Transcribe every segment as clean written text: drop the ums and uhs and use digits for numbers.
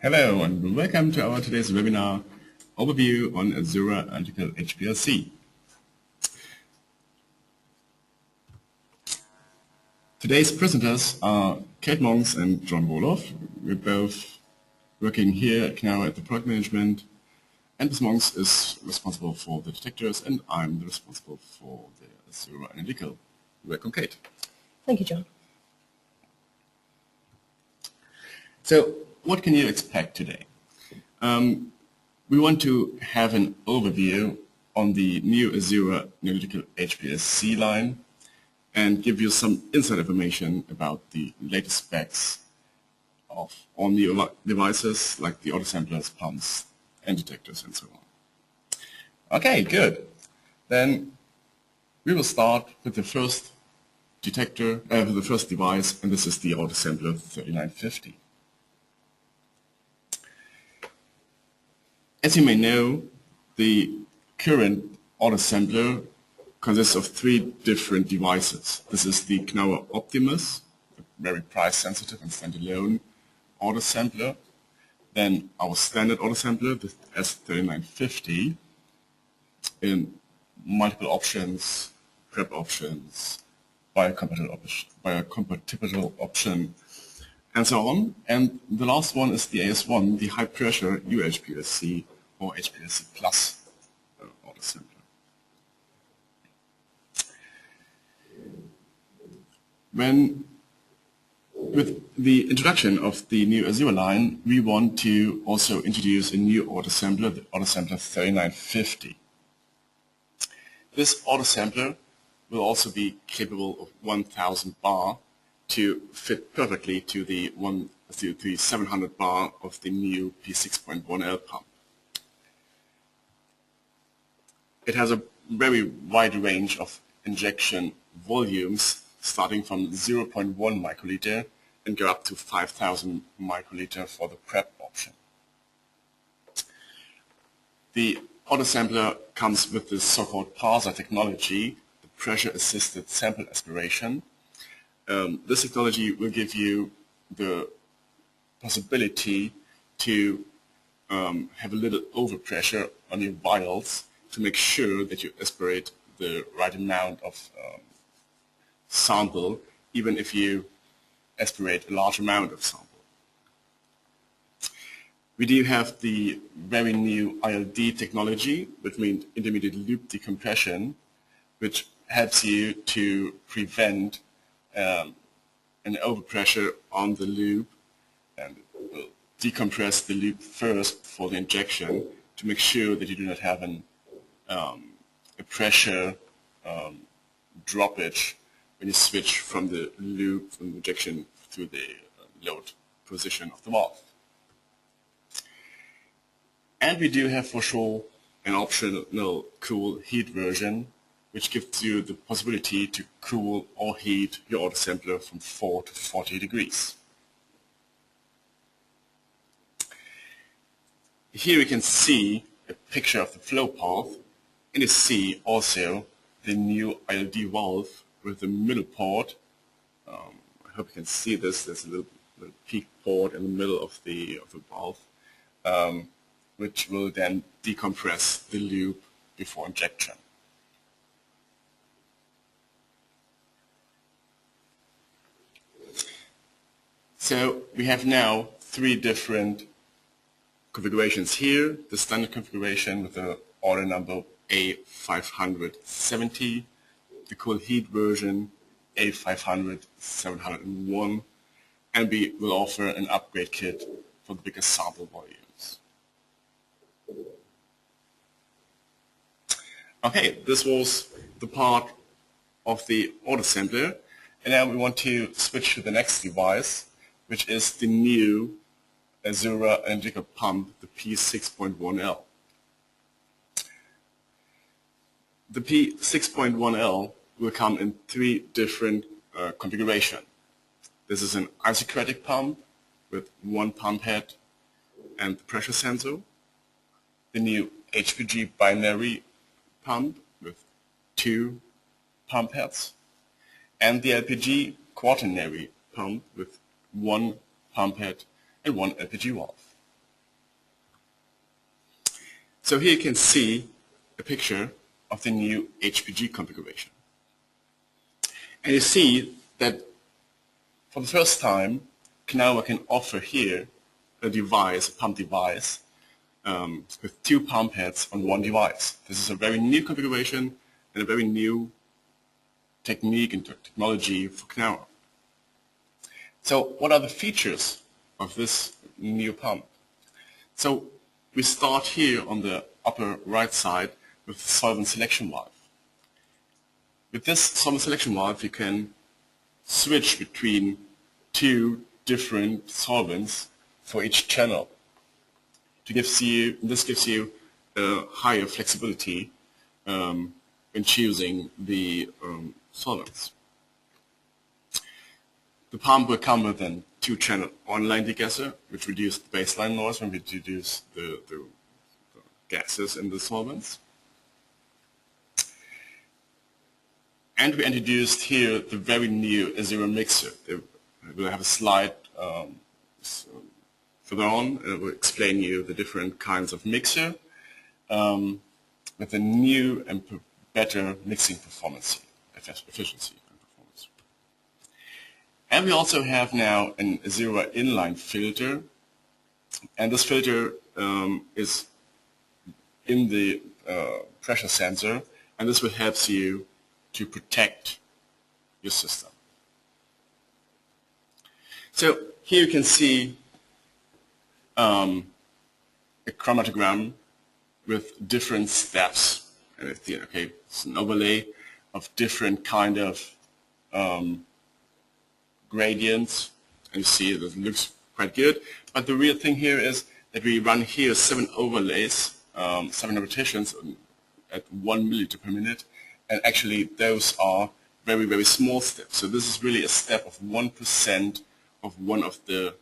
Hello and welcome to our today's webinar overview on AZURA Analytical HPLC. Today's presenters are Kate Monks and John Wolof. We're both working here now at the product management, and Ms. Monks is responsible for the detectors and I'm responsible for the AZURA Analytical. Welcome, Kate. Thank you, John. So, what can you expect today? We want to have an overview on the new AZURA Analytical HPLC line and give you some inside information about the latest specs on the devices like the autosamplers, pumps, and detectors, and so on. Okay, good. Then we will start with the first detector, with the first device, and this is the autosampler 3950. As you may know, the current autosampler consists of three different devices. This is the Knauer Optimus, a very price-sensitive and standalone autosampler. Then our standard autosampler, the S3950, in multiple options, prep options, biocompatible option, and so on. And the last one is the AS1, the high-pressure UHPLC or HPLC Plus autosampler. With the introduction of the new AZURA line, we want to also introduce a new autosampler, the autosampler 3950. This autosampler will also be capable of 1000 bar to fit perfectly to the 700 bar of the new P6.1L pump. It has a very wide range of injection volumes starting from 0.1 microliter and go up to 5,000 microliter for the prep option. The autosampler comes with the so-called parser technology, the pressure-assisted sample aspiration. This technology will give you the possibility to have a little overpressure on your vials to make sure that you aspirate the right amount of sample, even if you aspirate a large amount of sample. We do have the very new ILD technology, which means intermediate loop decompression, which helps you to prevent an overpressure on the loop and will decompress the loop first for the injection to make sure that you do not have a pressure droppage when you switch from the loop, from the injection to the load position of the valve. And we do have for sure an optional cool heat version, which gives you the possibility to cool or heat your autosampler from 4 to 40 degrees. Here we can see a picture of the flow path, and you see also the new ILD valve with the middle port. I hope you can see this. There's a little peak port in the middle of the valve, which will then decompress the loop before injection. So we have now three different configurations here. The standard configuration with the order number A570, the cool heat version A500-701, and we will offer an upgrade kit for the bigger sample volumes. Okay, this was the part of the autosampler, and now we want to switch to the next device, which is the new AZURA Analytical pump, the P6.1L. The P6.1L will come in three different configurations. This is an isocratic pump with one pump head and the pressure sensor. The new HPG binary pump with two pump heads. And the LPG quaternary pump with one pump head and one LPG valve. So here you can see a picture of the new HPG configuration. And you see that for the first time, Knauf can offer here a device, a pump device, with 2 pump heads on one device. This is a very new configuration and a very new technique and technology for Knauf. So what are the features of this new pump? So we start here on the upper right side with the solvent selection valve. With this solvent selection valve, you can switch between 2 different solvents for each channel. This gives you higher flexibility in choosing the solvents. The pump will come with a 2-channel online degasser, which reduces the baseline noise when we reduce the gases in the solvents. And we introduced here the very new AZURA mixer. We'll have a slide further on, and it will explain you the different kinds of mixer with a new and better mixing performance, efficiency and performance. And we also have now an AZURA inline filter, and this filter is in the pressure sensor, and this will help you to protect your system. So here you can see a chromatogram with different steps, and it's an overlay of different kind of gradients, and you see that it looks quite good. But the real thing here is that we run here 7 overlays, 7 repetitions at 1 milliliter per minute, and actually those are very, very small steps. So this is really a step of 1% of one of the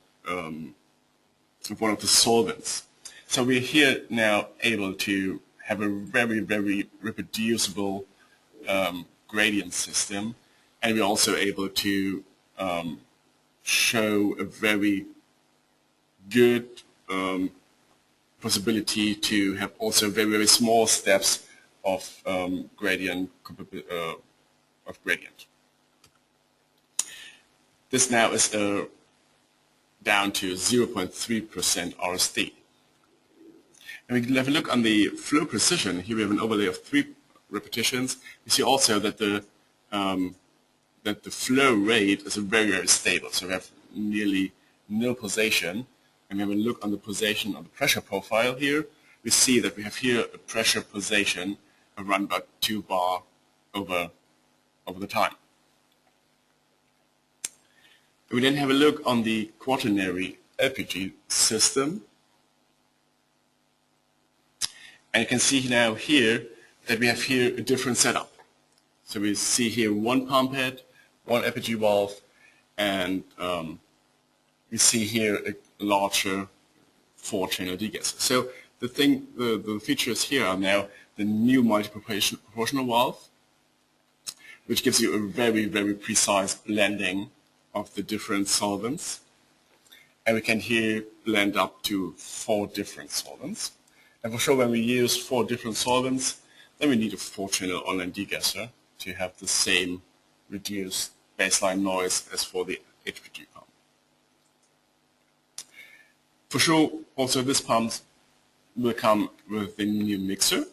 solvents. So we're here now able to have a very, very reproducible gradient system, and we're also able to show a very good possibility to have also very, very small steps of gradient. This now is down to 0.3% RSD. And we can have a look on the flow precision. Here we have an overlay of 3 repetitions. You see also that the flow rate is very, very stable. So we have nearly no pulsation. And we have a look on the pulsation of the pressure profile here. We see that we have here a pressure pulsation around about 2 bar over the time. We then have a look on the quaternary LPG system. And you can see now here that we have here a different setup. So we see here 1 pump head, 1 LPG valve, and we see here a larger 4-channel degasser. So the features here are now the new multi-proportional valve, which gives you a very, very precise blending of the different solvents. And we can here blend up to 4 different solvents. And for sure, when we use 4 different solvents, then we need a 4-channel online degasser to have the same reduced baseline noise as for the HPG pump. For sure, also this pump will come with the new mixer.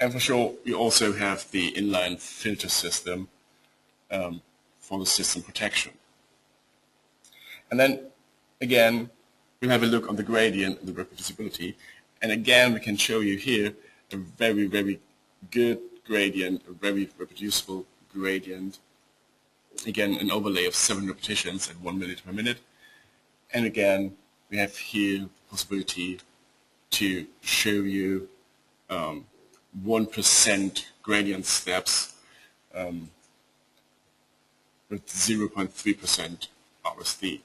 And for sure, we also have the inline filter system for the system protection. And then, again, we'll have a look on the gradient and the reproducibility. And again, we can show you here a very, very good gradient, a very reproducible gradient. Again, an overlay of 7 repetitions at 1 milliliter per minute. And again, we have here the possibility to show you 1% gradient steps with 0.3% RSD.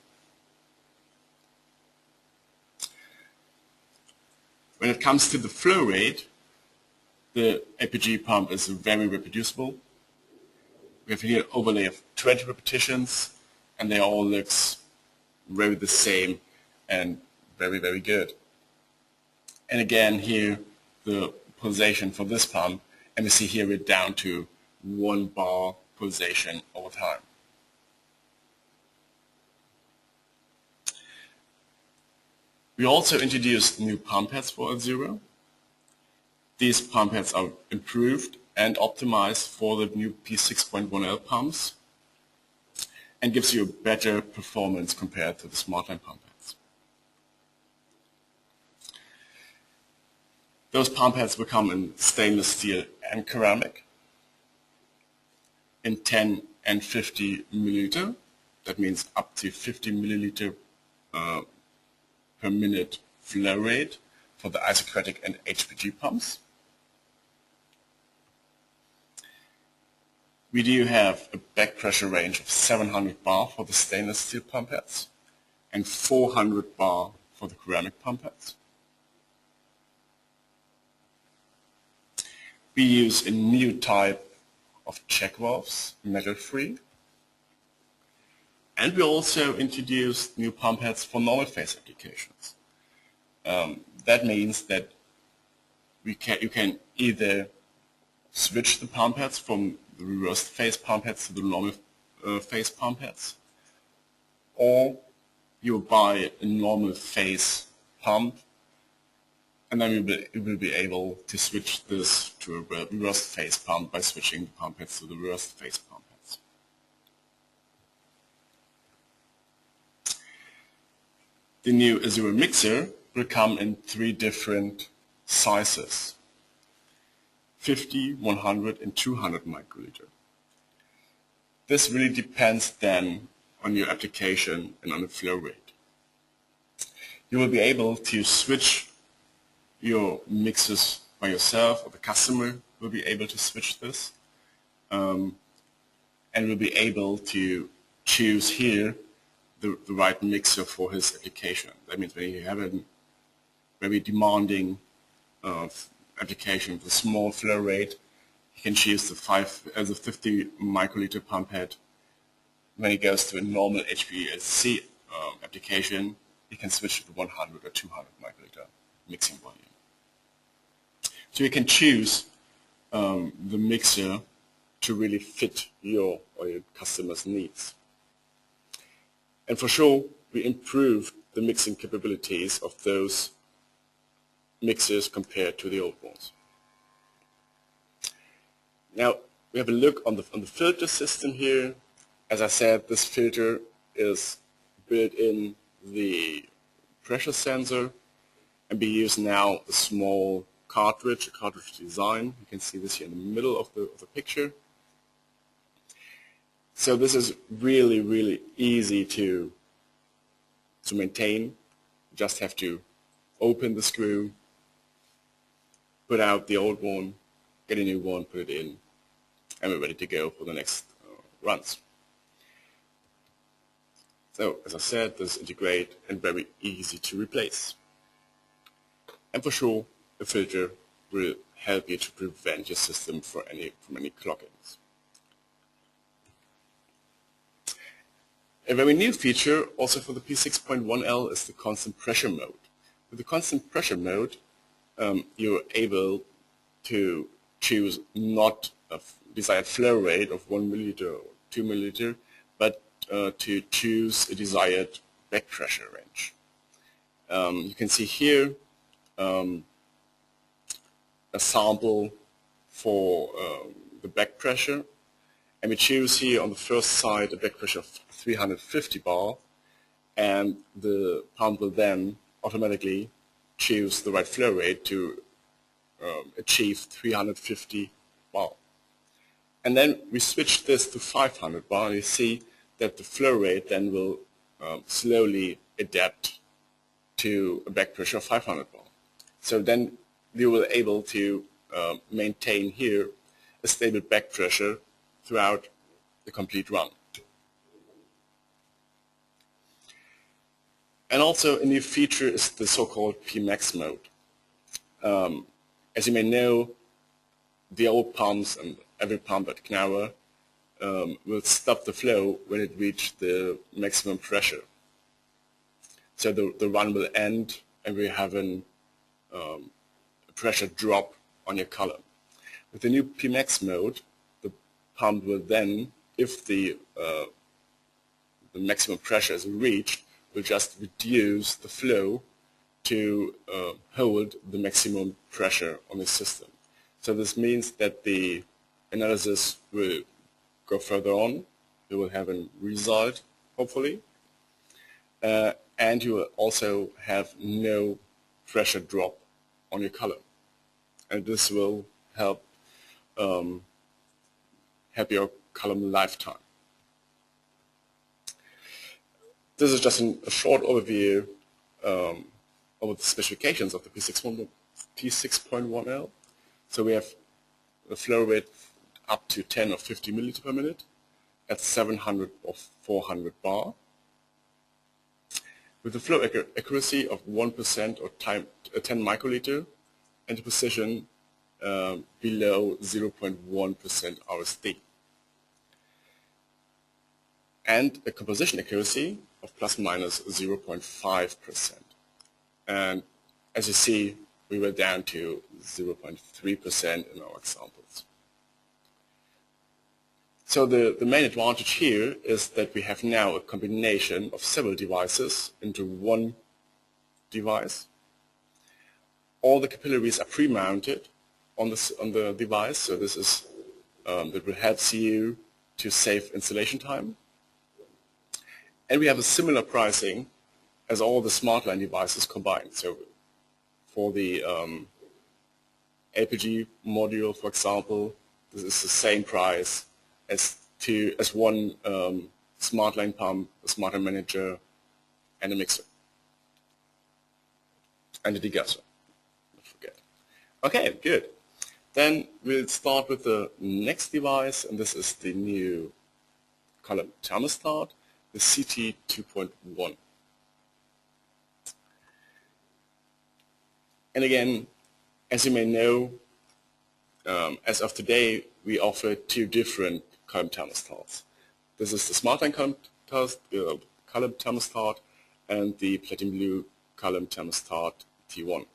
When it comes to the flow rate, the APG pump is very reproducible. We have here an overlay of 20 repetitions, and they all look very the same and very, very good. And again here, the pulsation for this pump, and we see here we're down to 1 bar pulsation over time. We also introduced new pump heads for AZURA. These pump heads are improved and optimized for the new P6.1L pumps and gives you a better performance compared to the SmartLine pump heads. Those pump heads will come in stainless steel and ceramic in 10 and 50 milliliter. That means up to 50 milliliter per minute flow rate for the isocratic and HPG pumps. We do have a back pressure range of 700 bar for the stainless steel pump heads and 400 bar for the ceramic pump heads. We use a new type of check valves, metal-free. And we also introduced new pump heads for normal phase applications. That means that you can either switch the pump heads from the reversed phase pump heads to the normal phase pump heads, or you buy a normal phase pump, and then you will be able to switch this to a reversed phase pump by switching the pump heads to the reversed phase pump heads. The new AZURA mixer will come in 3 different sizes: 50, 100 and 200 microliter. This really depends then on your application and on the flow rate. You will be able to switch your mixers by yourself, or the customer will be able to switch this, and will be able to choose here the right mixer for his application. That means when you have a very demanding application with a small flow rate, you can choose the 50 microliter pump head. When it goes to a normal HPLC application, you can switch to the 100 or 200 microliter mixing volume. So you can choose the mixer to really fit your or your customer's needs. And for sure, we improved the mixing capabilities of those mixers compared to the old ones. Now we have a look on the filter system here. As I said, this filter is built in the pressure sensor, and we use now a small cartridge, a cartridge design. You can see this here in the middle of the picture. So this is really easy to maintain. You just have to open the screw, put out the old one, get a new one, put it in, and we're ready to go for the next runs. So, as I said, this is integrate and very easy to replace. And for sure, the filter will help you to prevent your system from any cloggings. A very new feature also for the P6.1L is the constant pressure mode. With the constant pressure mode, you're able to choose not a desired flow rate of 1 milliliter or 2 milliliter, but to choose a desired back pressure range. You can see here a sample for the back pressure, and we choose here on the first side a back pressure of 350 bar, and the pump will then automatically choose the right flow rate to achieve 350 bar. And then we switch this to 500 bar, and you see that the flow rate then will slowly adapt to a back pressure of 500 bar. So then we will be able to maintain here a stable back pressure throughout the complete run. And also a new feature is the so-called Pmax mode. As you may know, the old pumps and every pump at Knauer will stop the flow when it reaches the maximum pressure. So the run will end, and we have a pressure drop on your column. With the new Pmax mode, the pump will then, if the maximum pressure is reached, will just reduce the flow to hold the maximum pressure on the system. So this means that the analysis will go further on. You will have a result, hopefully, and you will also have no pressure drop on your column. And this will help your column lifetime. This is just a short overview of the specifications of the P6.1L. So we have a flow rate up to 10 or 50 milliliter per minute at 700 or 400 bar, with a flow accuracy of 1% or 10 microliter and a precision below 0.1% RSD, and a composition accuracy of plus minus 0.5%. And as you see, we were down to 0.3% in our examples. So the main advantage here is that we have now a combination of several devices into one device. All the capillaries are pre-mounted on the device, so this is that will help you to save installation time. And we have a similar pricing as all the SmartLine devices combined. So for the LPG module, for example, this is the same price as one SmartLine pump, a SmartLine manager, and a mixer, and a degasser. Don't forget. Okay, good. Then we'll start with the next device, and this is the new column thermostat, the CT 2.1. And again, as you may know, as of today, we offer two different column thermostats. This is the SmartLine column thermostat and the Platinum Blue column thermostat T1.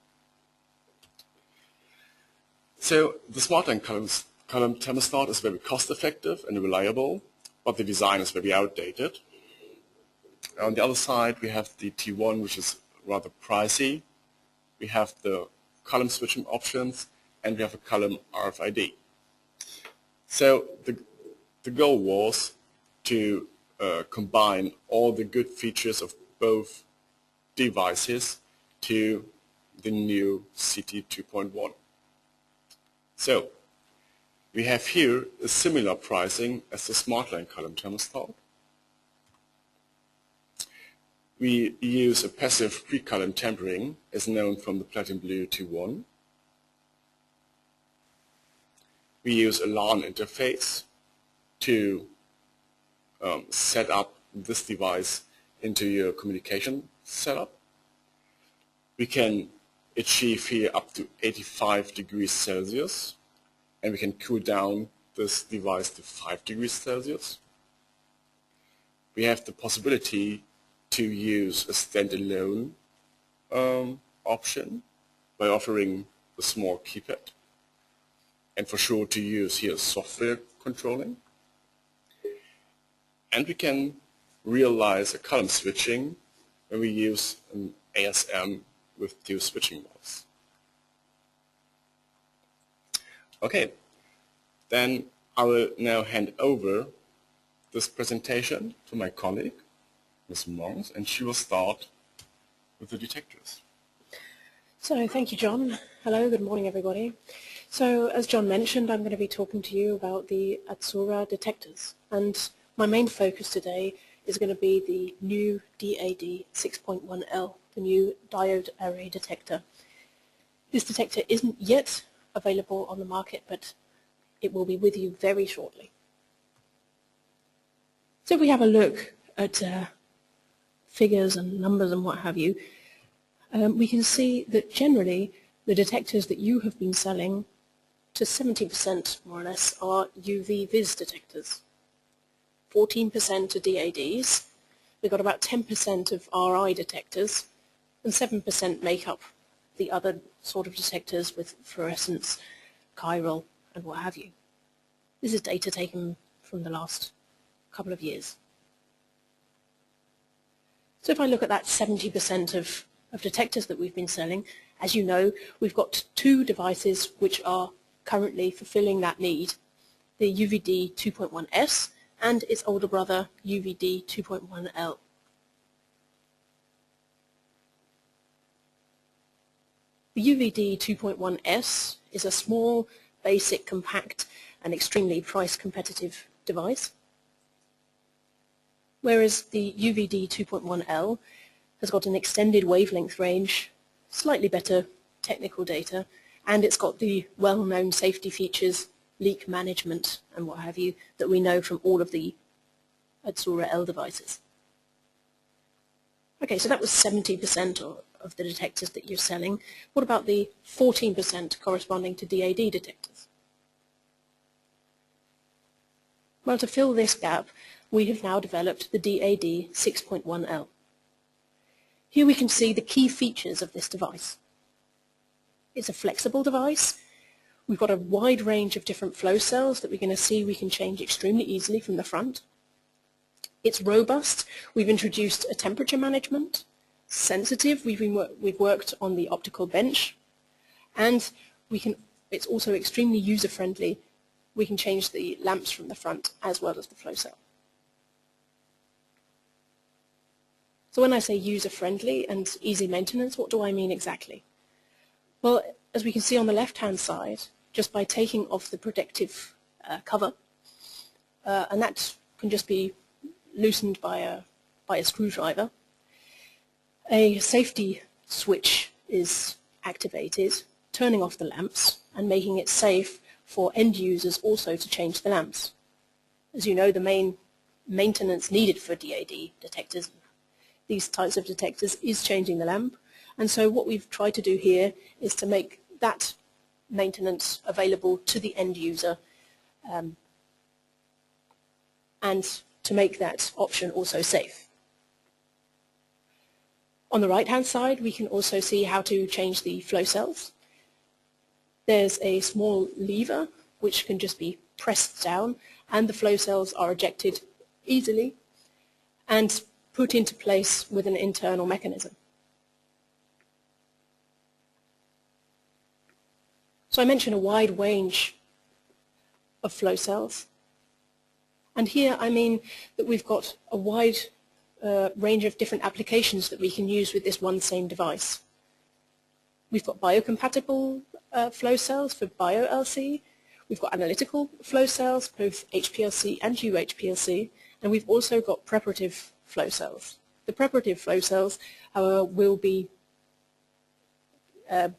So the SmartLine column thermostat is very cost-effective and reliable, but the design is very outdated. On the other side, we have the T1, which is rather pricey. We have the column switching options, and we have a column RFID. So the goal was to combine all the good features of both devices to the new CT 2.1. So we have here a similar pricing as the SmartLine column thermostat. We use a passive pre-column tempering as known from the Platinum Blue T1. We use a LAN interface to set up this device into your communication setup. We can achieve here up to 85 degrees Celsius, and we can cool down this device to 5 degrees Celsius. We have the possibility to use a standalone option by offering a small keypad, and for sure to use here software controlling. And we can realize a column switching when we use an ASM with two switching modes. Okay, then I will now hand over this presentation to my colleague, Ms. Mongs, and she will start with the detectors. So thank you, John. Hello, good morning, everybody. So as John mentioned, I'm going to be talking to you about the AZURA detectors, and my main focus today is going to be the new DAD 6.1L, the new diode array detector. This detector isn't yet available on the market, but it will be with you very shortly. So if we have a look at figures and numbers and what have you, we can see that generally the detectors that you have been selling to 70% more or less are UV vis detectors. 14% are DADs, we've got about 10% of RI detectors, and 7% make up the other sort of detectors with fluorescence, chiral, and what have you. This is data taken from the last couple of years. So if I look at that 70% of detectors that we've been selling, as you know, we've got two devices which are currently fulfilling that need, the UVD 2.1S and its older brother UVD 2.1L. The UVD 2.1S is a small, basic, compact and extremely price competitive device, whereas the UVD 2.1L has got an extended wavelength range, slightly better technical data, and it's got the well-known safety features, leak management and what have you, that we know from all of the AZURA L devices. Okay, so that was 70% of the detectors that you're selling. What about the 14% corresponding to DAD detectors? Well, to fill this gap, we have now developed the DAD 6.1L. Here we can see the key features of this device. It's a flexible device. We've got a wide range of different flow cells that we're going to see we can change extremely easily from the front. It's robust. We've introduced a temperature management. Sensitive. We've worked on the optical bench. And it's also extremely user-friendly. We can change the lamps from the front as well as the flow cell. So when I say user-friendly and easy maintenance, what do I mean exactly? Well, as we can see on the left-hand side, just by taking off the protective cover, and that can just be loosened by a screwdriver, a safety switch is activated, turning off the lamps and making it safe for end users also to change the lamps. As you know, the main maintenance needed for DAD detectors, these types of detectors, is changing the lamp. And so what we've tried to do here is to make that maintenance available to the end user and to make that option also safe. On the right-hand side, we can also see how to change the flow cells. There's a small lever which can just be pressed down, and the flow cells are ejected easily and put into place with an internal mechanism. So I mentioned a wide range of flow cells, and here I mean that we've got a wide range of different applications that we can use with this one same device. We've got biocompatible flow cells for BioLC, we've got analytical flow cells, both HPLC and UHPLC, and we've also got preparative flow cells. The preparative flow cells, however, will be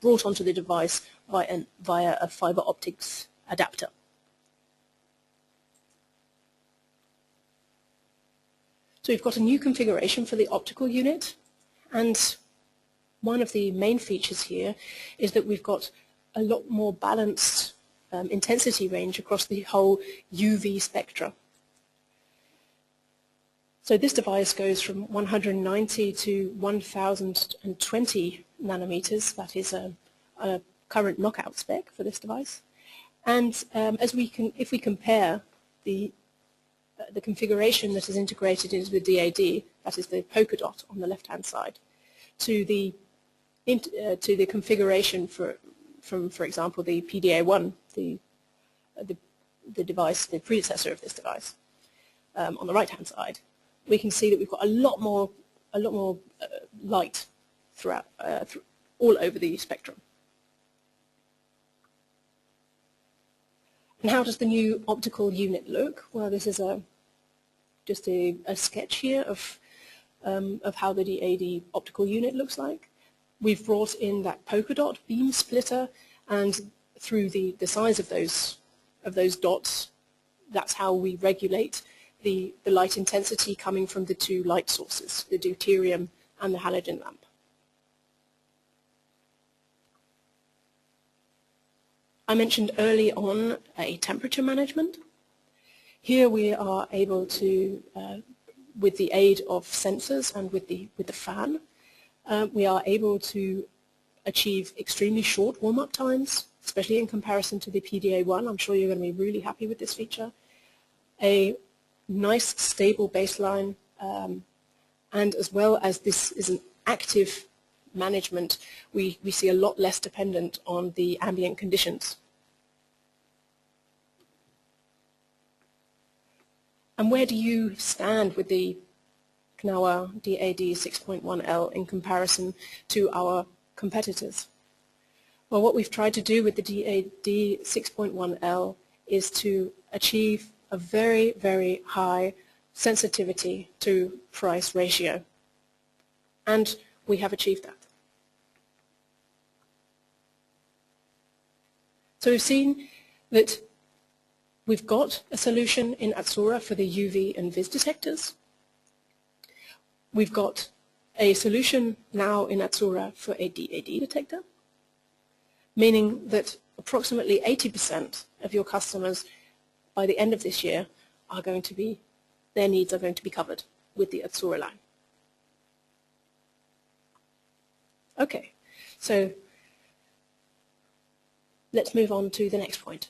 brought onto the device via a fiber optics adapter. So we've got a new configuration for the optical unit, and one of the main features here is that we've got a lot more balanced intensity range across the whole UV spectra. So this device goes from 190 to 1020 nanometers. That is a current knockout spec for this device. And if we compare the configuration that is integrated into the DAD, that is the polka dot on the left-hand side, to the configuration from, for example, the PDA-1, the device, the predecessor of this device, on the right-hand side, we can see that we've got a lot more light throughout, all over the spectrum. And how does the new optical unit look? Well, this is just a sketch here of how the DAD optical unit looks like. We've brought in that polka dot beam splitter, and through the size of those dots, that's how we regulate the light intensity coming from the two light sources, the deuterium and the halogen lamp. I mentioned early on a temperature management. Here we are able to, with the aid of sensors and with the fan, we are able to achieve extremely short warm-up times, especially in comparison to the PDA-1. I'm sure you're going to be really happy with this feature. A nice, stable baseline, and as well as this is an active management, we see a lot less dependent on the ambient conditions. And where do you stand with the Knaur DAD 6.1L in comparison to our competitors? Well, what we've tried to do with the DAD 6.1L is to achieve a very, very high sensitivity to price ratio. And we have achieved that. So we've seen that we've got a solution in AZURA for the UV and vis detectors. We've got a solution now in AZURA for a DAD detector, meaning that approximately 80% of your customers by the end of this year are going to be, their needs are going to be covered with the AZURA line. Okay, so let's move on to the next point.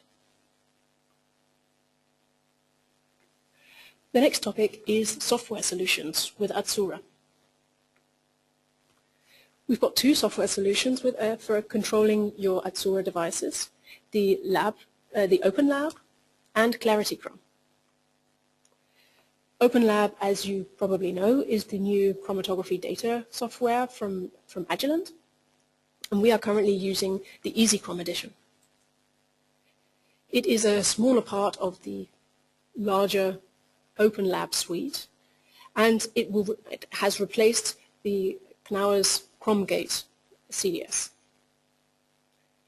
The next topic is software solutions with AZURA. We've got two software solutions with, for controlling your AZURA devices, the Open Lab and ClarityChrom. Open Lab, as you probably know, is the new chromatography data software from Agilent, and we are currently using the EasyChrom edition. It is a smaller part of the larger Open Lab suite, and it has replaced the Knaur's ChromGate CDS.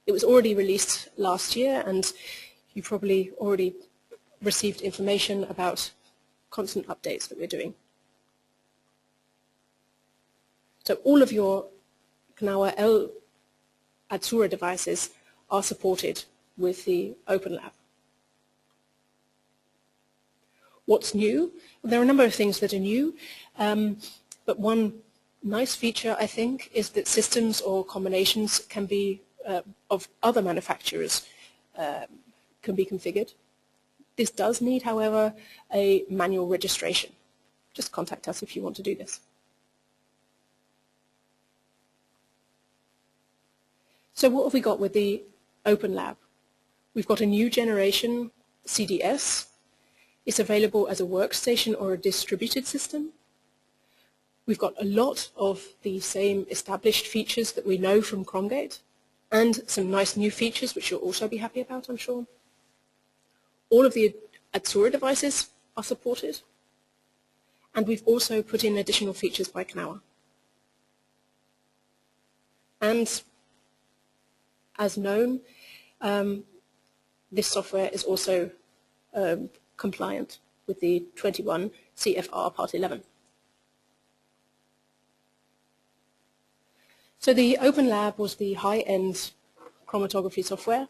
It was already released last year, and you probably already received information about constant updates that we're doing. So all of your Knaur L AZURA devices are supported with the Open Lab. What's new? Well, there are a number of things that are new, but one nice feature, I think, is that systems or combinations can be of other manufacturers can be configured. This does need, however, a manual registration. Just contact us if you want to do this. So what have we got with the Open Lab? We've got a new generation CDS. It's available as a workstation or a distributed system. We've got a lot of the same established features that we know from ChromGate, and some nice new features which you'll also be happy about, I'm sure. All of the AZURA devices are supported, and we've also put in additional features by Knaur. And as known, this software is also compliant with the 21 CFR Part 11. So the Open Lab was the high-end chromatography software,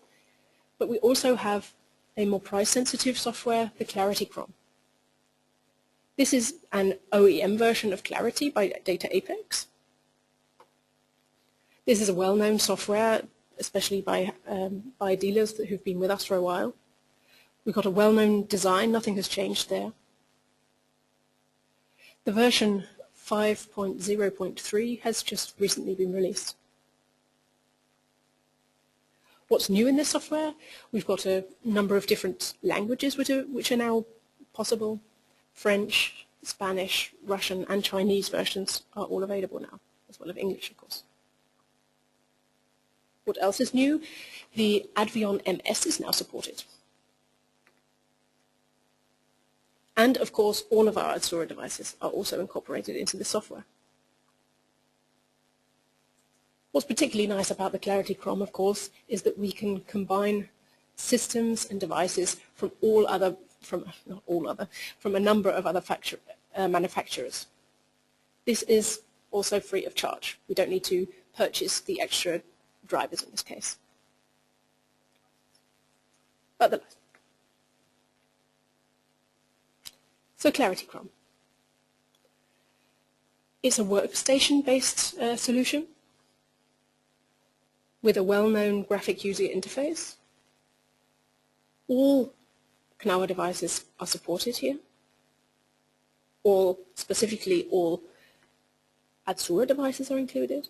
but we also have a more price-sensitive software, the ClarityChrom. This is an OEM version of Clarity by Data Apex. This is a well-known software, especially by dealers who've been with us for a while. We've got a well-known design, nothing has changed there. The version 5.0.3 has just recently been released. What's new in this software? We've got a number of different languages which are now possible. French, Spanish, Russian, and Chinese versions are all available now, as well as English, of course. What else is new? The Advion MS is now supported. And, of course, all of our AZURA devices are also incorporated into the software. What's particularly nice about the ClarityChrom, of course, is that we can combine systems and devices from from a number of other manufacturers. This is also free of charge. We don't need to purchase the extra drivers in this case. But so ClarityChrom. It's a workstation-based solution. with a well-known graphic user interface. All Knawa devices are supported here. Specifically all AZURA devices are included.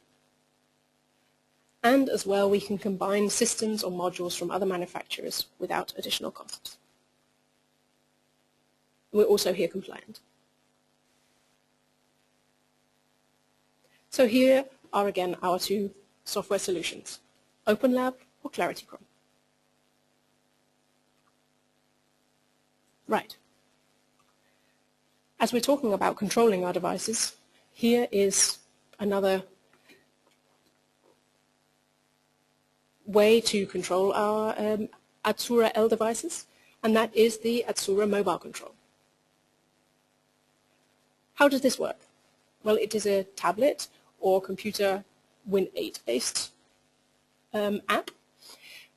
And as well, we can combine systems or modules from other manufacturers without additional costs. We're also here compliant. So here are again our two software solutions, OpenLab or ClarityChrome. Right. As we're talking about controlling our devices, here is another way to control our AZURA L devices, and that is the AZURA Mobile Control. How does this work? Well, it is a tablet or computer Win8 based app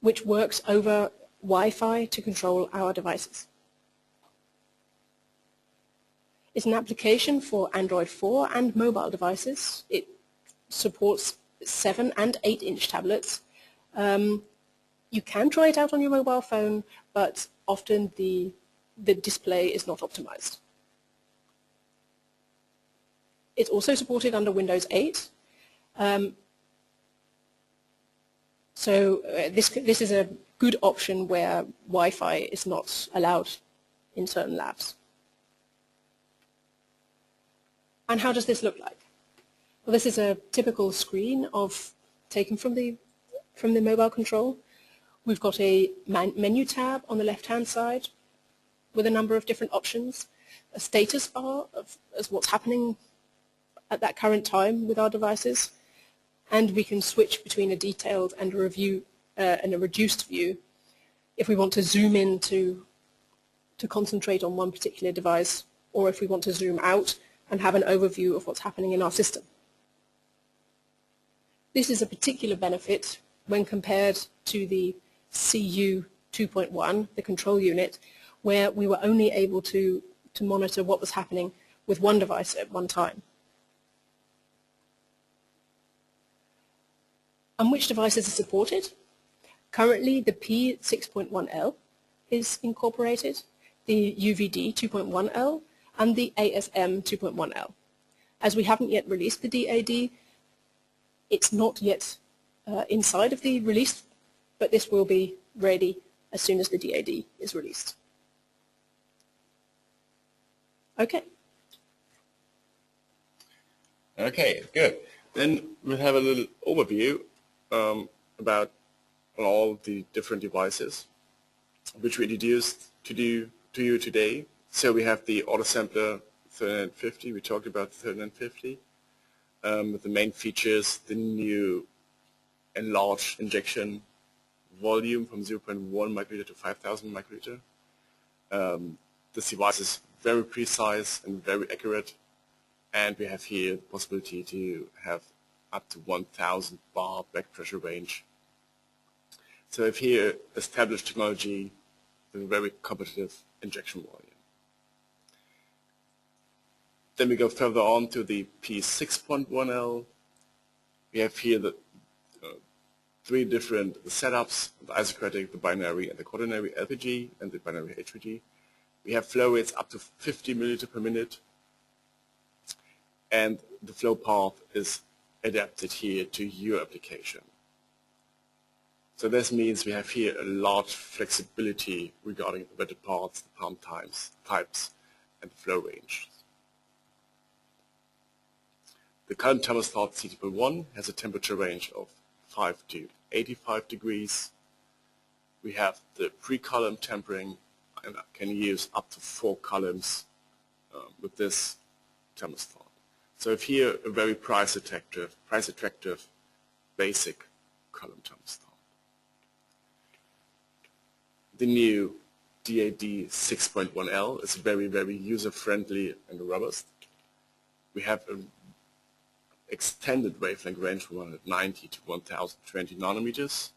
which works over Wi-Fi to control our devices. It's an application for Android 4 and mobile devices. It supports 7 and 8-inch tablets. You can try it out on your mobile phone, but often the display is not optimized. It's also supported under Windows 8. This is a good option where Wi-Fi is not allowed in certain labs. And how does this look like? Well, this is a typical screen taken from the mobile control. We've got a menu tab on the left-hand side with a number of different options, a status bar as what's happening at that current time with our devices, and we can switch between a detailed and a reduced view if we want to zoom in to concentrate on one particular device, or if we want to zoom out and have an overview of what's happening in our system. This is a particular benefit when compared to the CU 2.1, the control unit, where we were only able to monitor what was happening with one device at one time. And which devices are supported? Currently, the P6.1L is incorporated, the UVD 2.1L, and the ASM 2.1L. As we haven't yet released the DAD, it's not yet inside of the release, but this will be ready as soon as the DAD is released. Okay. Okay, good. Then we'll have a little overview about all the different devices which we introduced to you today. So we have the autosampler 3950. We talked about the 3950. With the main features, the new enlarged injection volume from 0.1 microliter to 5,000 microliter. This device is very precise and very accurate, and we have here the possibility to have up to 1,000 bar back pressure range. So we have here established technology with a very competitive injection volume. Then we go further on to the P6.1L. We have here the three different setups, the isocratic, the binary, and the quaternary LPG, and the binary HPG. We have flow rates up to 50 milliliter per minute, and the flow path is adapted here to your application. So this means we have here a large flexibility regarding the wetted parts, the pump types, and the flow range. The current thermostat CT1 has a temperature range of 5 to 85 degrees. We have the pre-column tempering and can use up to 4 columns with this thermostat. So if here a very price attractive basic column thermostat. The new DAD 6.1L is very, very user-friendly and robust. We have an extended wavelength range from 190 to 1020 nanometers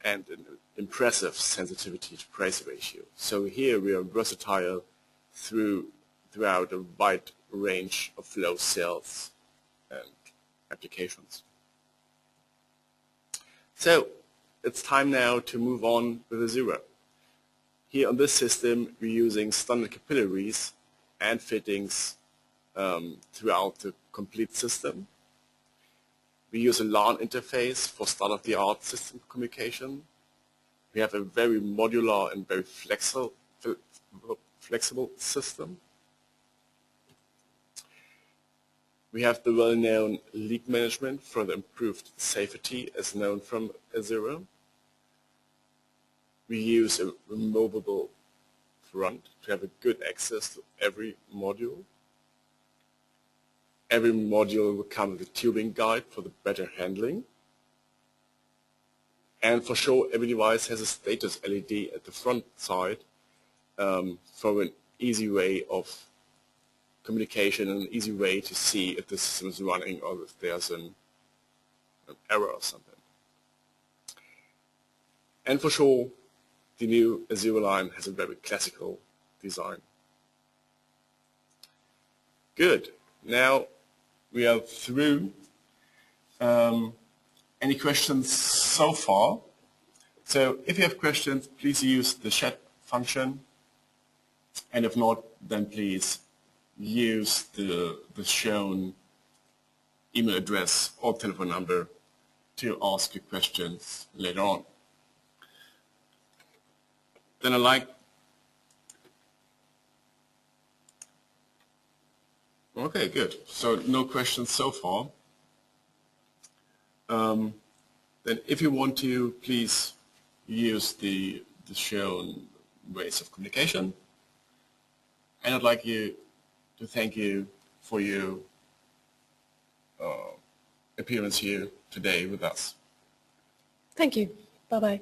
and an impressive sensitivity to praise ratio. So here we are versatile throughout a wide range of flow cells and applications. So it's time now to move on with AZURA. Here on this system, we're using standard capillaries and fittings throughout the complete system. We use a LAN interface for state-of-the-art system communication. We have a very modular and very flexible system. We have the well-known leak management for the improved safety as known from AZURA. We use a removable front to have a good access to every module. Every module will come with a tubing guide for the better handling. And for sure, every device has a status LED at the front side for an easy way of communication and an easy way to see if the system is running or if there's an error or something. And for sure, the new AZURA line has a very classical design. Good. Now we are through. Any questions so far? So if you have questions, please use the chat function. And if not, then please use the shown email address or telephone number to ask your questions later on. Then okay, good. So no questions so far. Then if you want to, please use the shown ways of communication. And I'd like to thank you for your appearance here today with us. Thank you. Bye-bye.